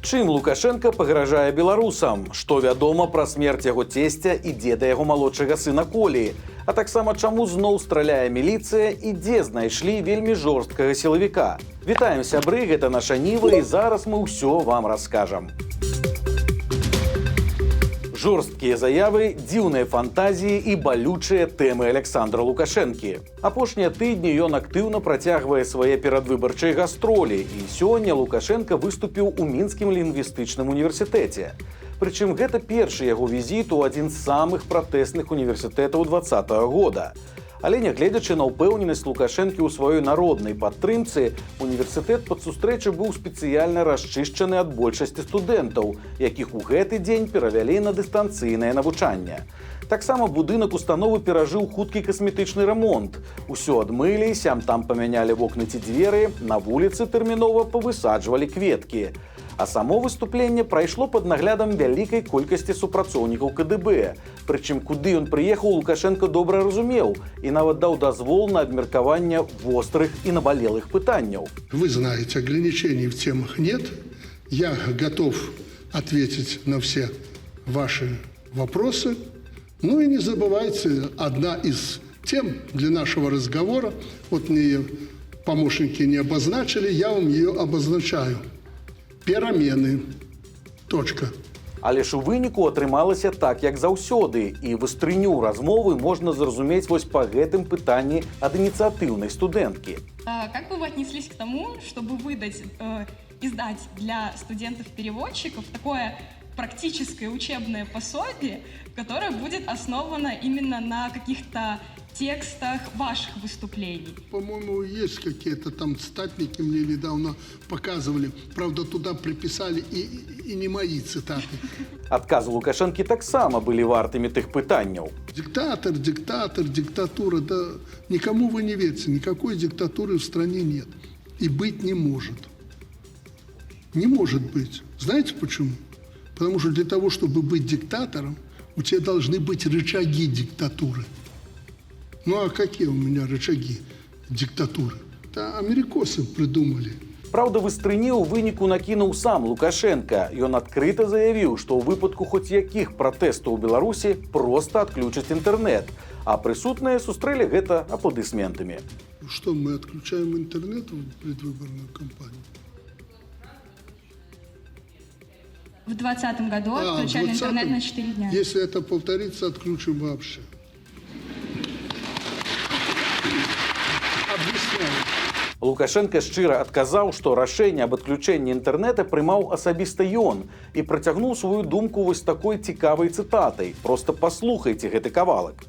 Чым Лукашенко пагражае беларусам? Што вядома пра смерць яго цесця і дзеда яго малодшага сына Колі? А таксама чаму зноў страляе міліцыя і дзе знайшлі вельмі жорсткага сілавіка? Вітаем, сябры, гэта наша Ніва, і зараз мы ўсё вам раскажам. Жорсткія заявы, дзіўныя фантазіі і балючыя тэмы Александра Лукашэнкі. Апошнія тыдні ён актыўна працягвае свае перадвыбарчыя гастролі, і сёння Лукашенко выступіў у Мінскім лінгвістычным універсітэце. Прычым гэта першы яго візіт у адзін з самых пратэсных універсітэтаў 2020 года. Але нягледзячы на ўпэўненасць Лукашэнкі ў сваёй народнай падтрымцы, універсітэт пад сустрэчу быў спецыяльна расчышчаны ад большасці студэнтаў, якіх у гэты дзень перавялі на дыстанцыйнае навучанне. Таксама будынак установы перажыў хуткі касметычны рамонт. Усё адмылі, сям-там памянялі вокны ці дзверы, на вуліцы тэрмінова павысаджвалі кветкі. А само выступленне прайшло пад наглядам вялікай колькасці супрацоўнікаў КДБ. Прычым, куды ён прыехаў, Лукашенко добра разумеў і нават даў дазвол на абмеркаванне вострых і набалелых пытанняў. Вы знаете, ограничений в темах нет. Я готов ответить на все ваши вопросы. Ну и не забывайте, одна из тем для нашего разговора, вот мне ее помощники не обозначили, я вам ее обозначаю. Перамены. Точка. Але ж у выніку атрымалася так, як заўсёды, і вастрыню размовы можна зразумець вось па гэтым пытанні ад ініцыятыўнай студэнткі. Как бы вы отнеслись к тому, чтобы издать для студентов-переводчиков такое практическое учебное пособие, которое будет основано именно на каких-то текстах ваших выступлений? По-моему, есть какие-то там статники, мне недавно показывали. Правда, туда приписали и не мои цитаты. Адказы Лукашэнкі таксама былі вартымі тых пытанняў. Диктатор, диктатура. Да никому вы не верьте, никакой диктатуры в стране нет. И быть не может. Не может быть. Знаете почему? Потому что для того, чтобы быть диктатором, у тебя должны быть рычаги диктатуры. Ну а какие у меня рычаги диктатуры? Да америкосы придумали. Праўда, вастрыні ў выніку накінуў сам Лукашенко. Ён адкрыта заявіў, што ў выпадку хоць якіх пратэстаў у Беларусі проста адключаць інтэрнэт. А прысутныя сустрэлі гэта апладысментамі. Что, мы отключаем интернет в предвыборную кампанию? В 2020 году отключали интернет на 4 дня. Если это повторится, отключим вообще. Объясняю. Лукашенко шчыра адказаў, што рашэнне аб адключэнні інтэрнэта прымаў асабіста ён і працягнуў сваю думку вось такой цікавай цытатай. Проста паслухайце гэты кавалак.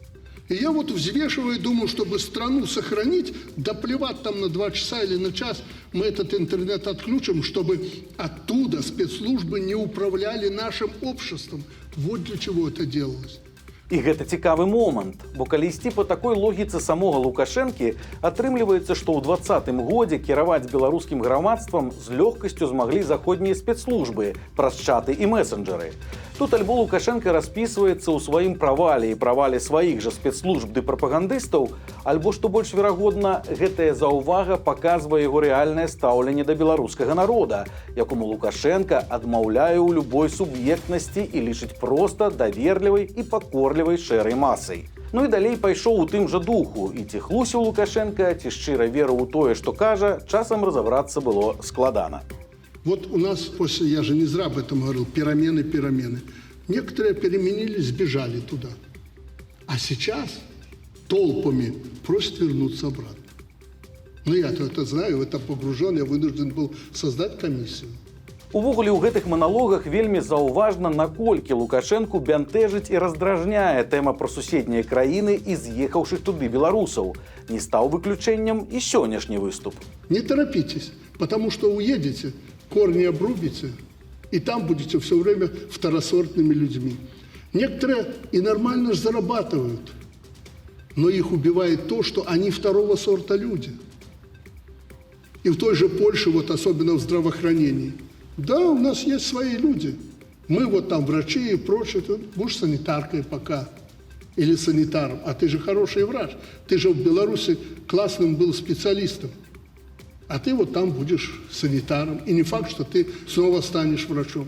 И я вот взвешиваю и думаю, чтобы страну сохранить, да плевать там на 2 часа или на час, мы этот интернет отключим, чтобы оттуда спецслужбы не управляли нашим обществом. Вот для чего это делалось. І гэта цікавы момант, бо калі ісці па такой логіцы самога Лукашэнкі, атрымліваецца, што ў 2020 годзе кіраваць беларускім грамадствам з лёгкасцю змаглі заходнія спецслужбы праз чаты і месенджеры. Тут альбо Лукашенко распісваецца ў сваім правале і правале сваіх жа спецслужб ды прапагандыстаў, альбо, што больш верагодна, гэтая заўвага паказвае яго рэальнае стаўленне да беларускага народа, якому Лукашенко адмаўляе ў любой суб'ектнасці і лічыць проста даверлівай і пакорлівай шэрай масай. Ну і далей пайшоў у тым жа духу, і ці хлусіў Лукашенко, ці шчыра верыў у тое, што кажа, часам разабрацца было складана. Вот у нас после, я же не зря об этом говорил, перемены. Некоторые переменились, сбежали туда. А сейчас толпами просят вернуться обратно. Ну я-то это знаю, в это погружен, я вынужден был создать комиссию. Увогуле ў гэтых маналогах вельмі заўважна, наколькі Лукашэнку бянтэжыць і раздражняе тэма пра суседнія краіны і з'ехаўшых туды беларусаў. Не стаў выключэннем і сённяшні выступ. Не торопитесь, потому что уедете, корни обрубите, и там будете все время второсортными людьми. Некоторые и нормально зарабатывают, но их убивает то, что они второго сорта люди. И в той же Польше, вот особенно в здравоохранении, да, у нас есть свои люди. Мы вот там врачи и прочее, будешь санитаркой пока. Или санитаром. А ты же хороший врач. Ты же в Беларуси классным был специалистом. А ты вот там будешь санитаром. И не факт, что ты снова станешь врачом.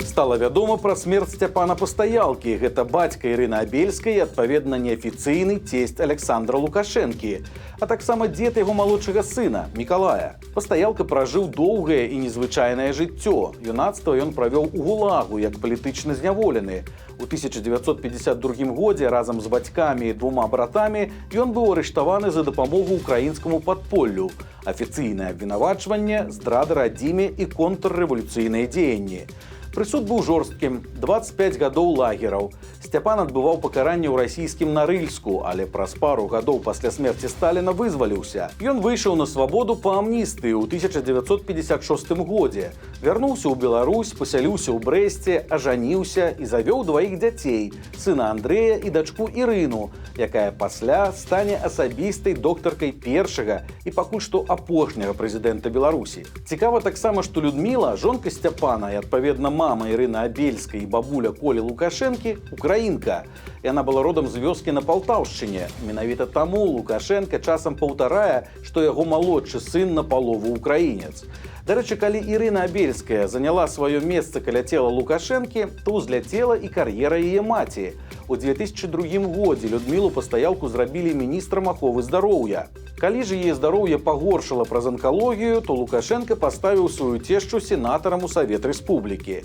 Стала вядома пра смерць Сцяпана Пастаялкі. Гэта бацька Ірыны Абельскай і, адпаведна, неафіцыйны цесть Александра Лукашэнкі, а таксама дзед яго малодшага сына, Мікалая. Пастаялка пражыў доўгае і незвычайнае жыццё. Юнацтва ён правёў у гулагу як палітычны зняволены. У 1952 годзе разам з бацькамі і двума братамі ён быў арыштаваны за дапамогу украінскаму падполлю. Афіцыйнае абвінавачванне, здрада радзіме і контррэвалюцыйныя дзеянні. Прысуд быў жорсткім, 25 гадоў лагераў. Сцяпан адбываў пакаранне ў расійскім Нарыльску, але праз пару гадоў пасля смерці Сталіна вызваліўся. Ён выйшаў на свабоду па амністыі ў 1956 годзе. Вярнуўся ў Беларусь, пасяліўся ў Брэсце, ажаніўся і завёў дваіх дзяцей, сына Андрэя і дачку Ірыну, якая пасля стане асабістай доктаркай першага і пакуль што апошняга прэзідэнта Беларусі. Цікава таксама, што Людміла, жонка Сцяпана і, адпаведна, мама Ірыны Абельскай і бабуля Колі Лукашэнкі – украінка. Яна была родам з вёскі на Палтаўшчыне. Менавіта таму Лукашенка часам паўтарае, што яго малодшы сын напалову украінец. Дарэчы, калі Ірына Абельская заняла сваё месца каля цела Лукашэнкі, то ўзляцела і кар'ера яе маці. У 2002 годзе Людмілу Пастаялку зрабілі міністрам аховы здароўя. Калі ж яе здароўе пагоршала праз анкалогію, то Лукашенка паставіў сваю цешчу сенатарам у Савет Рэспублікі.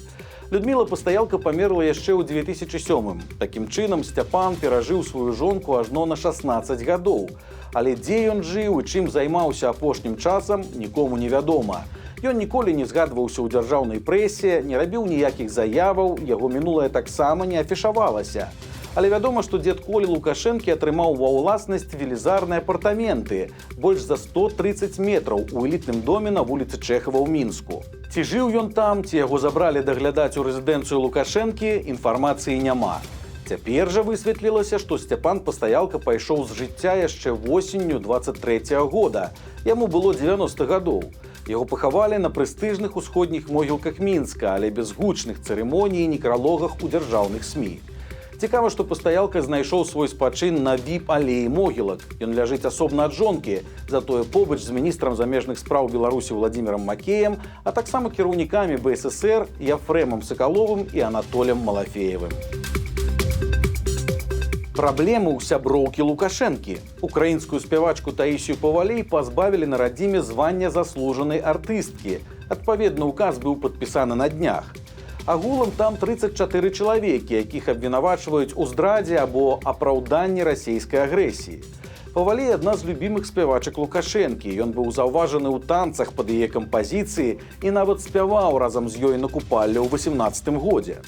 Людміла Пастаялка памерла яшчэ ў 2007-м. Такім чынам, Сцяпан перажыў сваю жонку ажно на 16 гадоў. Але дзе ён жыў і чым займаўся апошнім часам, нікому невядома. Ён ніколі не згадваўся ў дзяржаўнай прэсе, не рабіў ніякіх заяваў, яго мінулае таксама не афішавалася. Але вядома, што дзед Колі Лукашэнкі атрымаў ва ўласнасць велізарныя апартаменты, больш за 130 метраў у элітным доме на вуліцы Чэхава ў Мінску. Ці жыў ён там, ці яго забралі даглядаць у рэзідэнцыю Лукашэнкі, інфармацыі няма. Цяпер жа высветлілася, што Сцяпан Пастаялка пайшоў з жыцця яшчэ восенню 23-го года. Яму было 90 гадоў. Яго пахавалі на прэстыжных усходніх могілках Мінска, але без гучных цырымоній і некралогах у дзяржаўных СМІ. Цікава, што Пастаялка знайшоў свой спачын на віп-алеі могілак. Ён ляжыць асобна ад жонкі, затое побач з міністрам замежных спраў Беларусі Владзімірам Макеем, а таксама кіраўнікамі БССР Яфрэмам Сакаловым і Анатолем Малафеевым. Праблемы ў сяброўкі Лукашэнкі. Украінскую спявачку Таісію Павалей пазбавілі на радзіме звання заслужанай артысткі. Адпаведны ўказ быў падпісаны на днях. Агулам там 34 чалавекі, якіх абвінавачваюць у здрадзе або апраўданні расійскай агрэсіі. Павалей – адна з любімых спявачак Лукашэнкі. Ён быў заўважаны ў танцах пад яе кампазіцыі і нават спяваў разам з ёй на купалле ў 18-м годзе.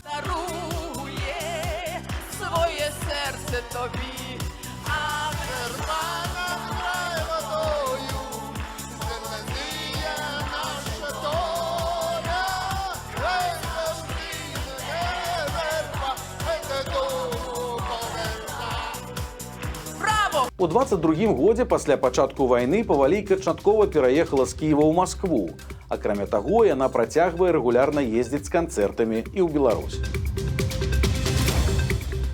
У 22-м годзе пасля пачатку вайны Павалей канчаткова пераехала з Кіева ў Маскву. Акрамя таго, яна працягвае рэгулярна ездзіць з канцэртамі і ў Беларусь.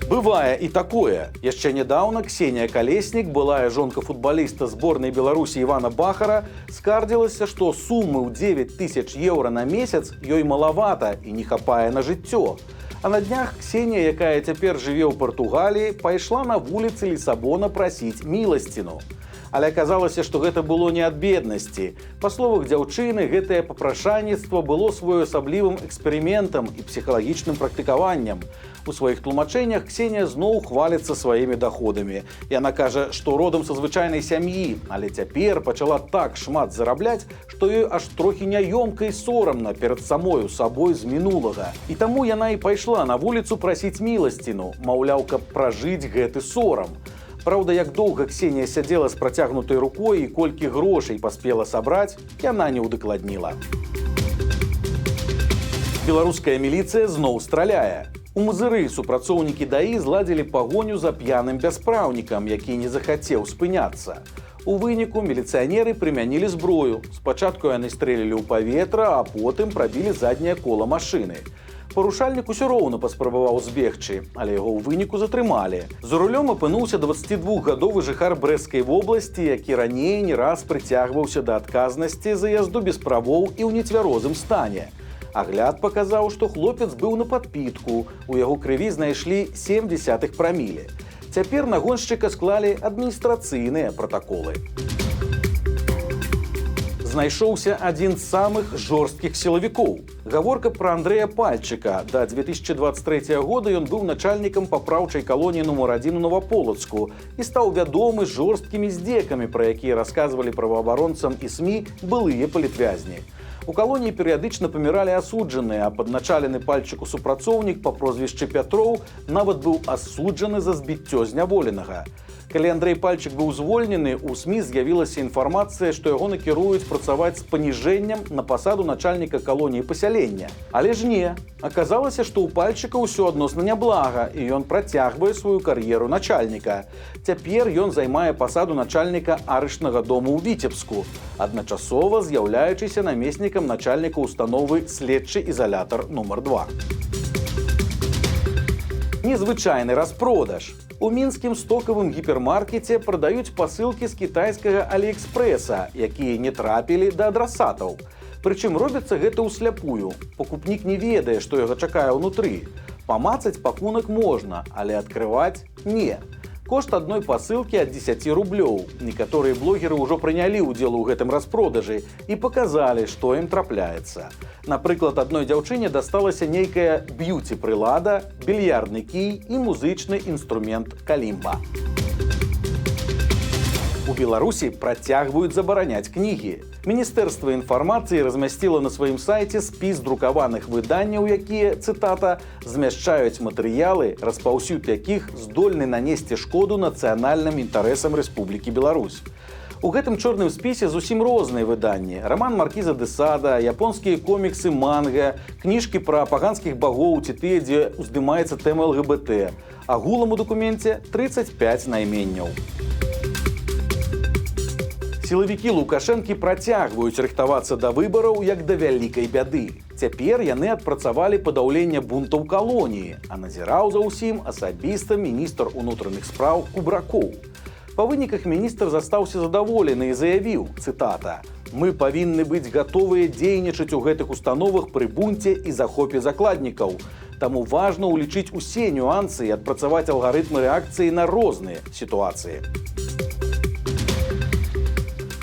Бывае і такое. Яшчэ нядаўна Ксенія Калеснік, былая жонка футбаліста зборнай Беларусі Івана Бахара, скардзілася, што сумы ў 9 000 еўра на месяц ёй малавата і не хапае на жыццё. А на днях Ксенія, якая цяпер жыве ў Партугаліі, пайшла на вуліцы Лісабона прасіць міласціну. Але аказалася, што гэта было не ад беднасці. Па словах дзяўчыны, гэтае папрашальніцтва было своеасаблівым эксперыментам і псіхалагічным практыкаваннем. У сваіх тлумачэннях Ксенія зноў хваліцца сваімі даходамі. Яна кажа, што родам са звычайнай сям'і, але цяпер пачала так шмат зарабляць, што ёй аж трохі няёмка і сорамна перад самою сабой з мінулага. І таму яна і пайшла на вуліцу прасіць міласціну, маўляў, каб пражыць гэты сорам. Праўда, як доўга Ксенія сядзела з працягнутай рукой і колькі грошай паспела сабраць, яна не ўдакладніла. Беларуская міліцыя зноў страляе. У Мазыры супрацоўнікі ДАІ зладзілі пагоню за п'яным бяспраўнікам, які не захацеў спыняцца. У выніку міліцыянеры прымянілі зброю. Спачатку яны стрэлілі ў паветра, а потым прабілі задняе кола машыны. Парушальнік усё роўна паспрабаваў збегчы, але яго ў выніку затрымалі. За рулём апынуўся 22гадовы жыхар Брэсцкай вобласці, які раней не раз прыцягваўся да адказнасці за язду без правоў і ў нецвярозым стане. Агляд паказаў, што хлопец быў на падпітку, у яго крыві знайшлі 0,7 праміле. Цяпер на гоншчыка склалі адміністрацыйныя пратаколы. Знайшоўся адзін з самых жорсткіх сілавікоў. Гаворка пра Андрэя Пальчыка. Да 2023 года ён быў начальнікам папраўчай калоніі нумар 1 у Новаполацку і стаў вядомы жорсткімі здзекамі, пра якія расказвалі праваабаронцам і СМІ былыя палітвязні. У калоніі перыядычна паміралі асуджаныя, а падначалены Пальчыку супрацоўнік па прозвішчы Пятроў нават быў асуджаны за збіццё зняволенага. Калі Андрэй Пальчык быў звольнены, у СМІ з'явілася інфармацыя, што яго накіруюць працаваць з паніжэннем на пасаду начальніка калоніі пасялення. Але ж не. Аказалася, што ў Пальчыка ўсё адносна няблага, і ён працягвае сваю кар'еру начальніка. Цяпер ён займае пасаду начальніка арышнага дому ў Віцебску, адначасова з'яўляючыся намеснікам начальніка установы следчы ізалятар нумар 2. Незвычайны распродаж. У мінскім стокавым гіпермаркеце прадаюць пасылкі з кітайскага Аліэкспрэса, якія не трапілі да адрасатаў. Прычым робіцца гэта ўсляпую. Пакупнік не ведае, што яго чакае ўнутры. Памацаць пакунак можна, але адкрываць не. Кошт адной пасылкі ад 10 рублёў. Некаторыя блогеры ўжо прынялі ўдзел у гэтым распродажы і паказалі, што ім трапляецца. Напрыклад, адной дзяўчыне дасталася нейкая б'юці-прылада, більярдны кій і музычны інструмент калімба. У Беларусі працягваюць забараняць кнігі. Міністэрства інфармацыі размясціла на сваім сайце спіс друкаваных выданняў, якія, цытата, змяшчаюць матэрыялы, распаўсюд якіх здольны нанесці шкоду нацыянальным інтарэсам Рэспублікі Беларусь. У гэтым чорным спісе зусім розныя выданні. Раман Маркіза де Сада, японскія коміксы манга, кніжкі пра паганскіх багоў ці тыя, дзе ўздымаецца тэма ЛГБТ. Агулам у дакуменце 35 найменняў. Сілавікі Лукашэнкі працягваюць рыхтавацца да выбараў як да вялікай бяды. Цяпер яны адпрацавалі падаўленне бунтаў калоніі, а назіраў за ўсім асабіста міністр унутраных спраў Кубракоў. Па выніках міністр застаўся задаволены і заявіў, цытата, «Мы павінны быць гатовыя дзейнічаць у гэтых установах пры бунце і захопе закладнікаў. Таму важна ўлічыць усе нюансы і адпрацаваць алгарытмы рэакцыі на розныя сітуацыі».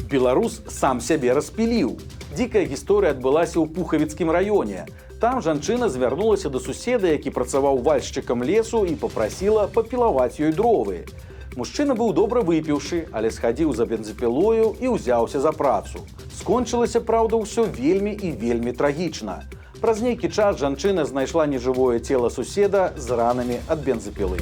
Беларус сам сябе распіліў. Дзікая гісторыя адбылася ў Пухавіцкім раёне. Там жанчына звярнулася да суседа, які працаваў вальшчыкам лесу і папрасіла папілаваць ёй дровы. Мужчына быў добра выпіўшы, але схадзіў за бензапілою і ўзяўся за працу. Скончылася, праўда, ўсё вельмі і вельмі трагічна. Праз нейкі час жанчына знайшла нежывое цела суседа з ранамі ад бензапілы.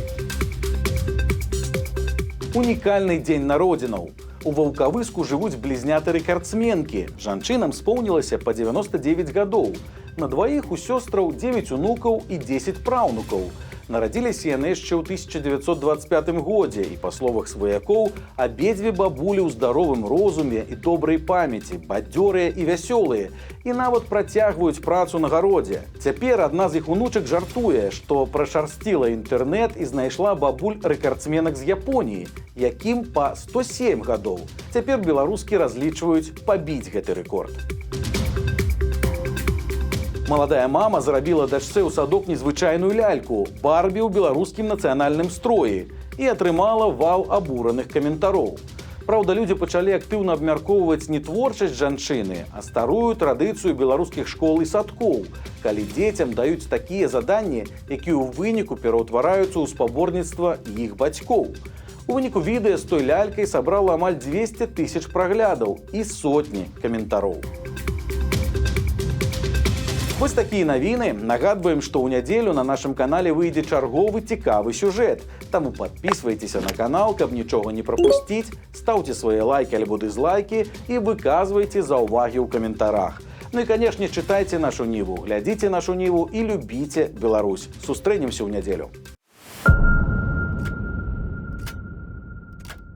Унікальны дзень народзінаў. У Ваўкавыску жывуць блізняты-рэкардсменкі. Жанчынам споўнілася па 99 гадоў. На дваіх у сёстраў 9 унукаў і 10 праўнукаў. Нарадзіліся яны яшчэ ў 1925 годзе і, па словах сваякоў, абедзве бабулі ў здаровым розуме і добрай памяці, бадзёрыя і вясёлыя, і нават працягваюць працу на гародзе. Цяпер адна з іх унучак жартуе, што прашарсціла інтэрнэт і знайшла бабуль-рэкардсменак з Японіі, якім па 107 гадоў. Цяпер беларускі разлічваюць пабіць гэты рэкорд. Маладая мама зрабіла дачцэ ў садок незвычайную ляльку – Барбі ў беларускім нацыянальным строі і атрымала вал абураных каментароў. Праўда, людзі пачалі актыўна абмяркоўваць не творчасць жанчыны, а старую традыцыю беларускіх школ і садкоў, калі дзецям даюць такія заданні, якія ў выніку пераўтвараюцца ў спаборніцтва іх бацькоў. У выніку відэа з той лялькай сабрала амаль 200 000 праглядаў і сотні каментароў. Вось такія навіны. Нагадваем, што ў нядзелю на нашым канале выйдзе чарговы цікавы сюжэт. Таму падпісвайцеся на канал, каб нічога не прапусціць, стаўце свае лайкі альбо дызлайкі і выказвайце заўвагі ў каментарах. Ну і, канешне, чытайце нашу Ніву, глядзіце нашу Ніву і любіце Беларусь. Сустрэнемся ў нядзелю.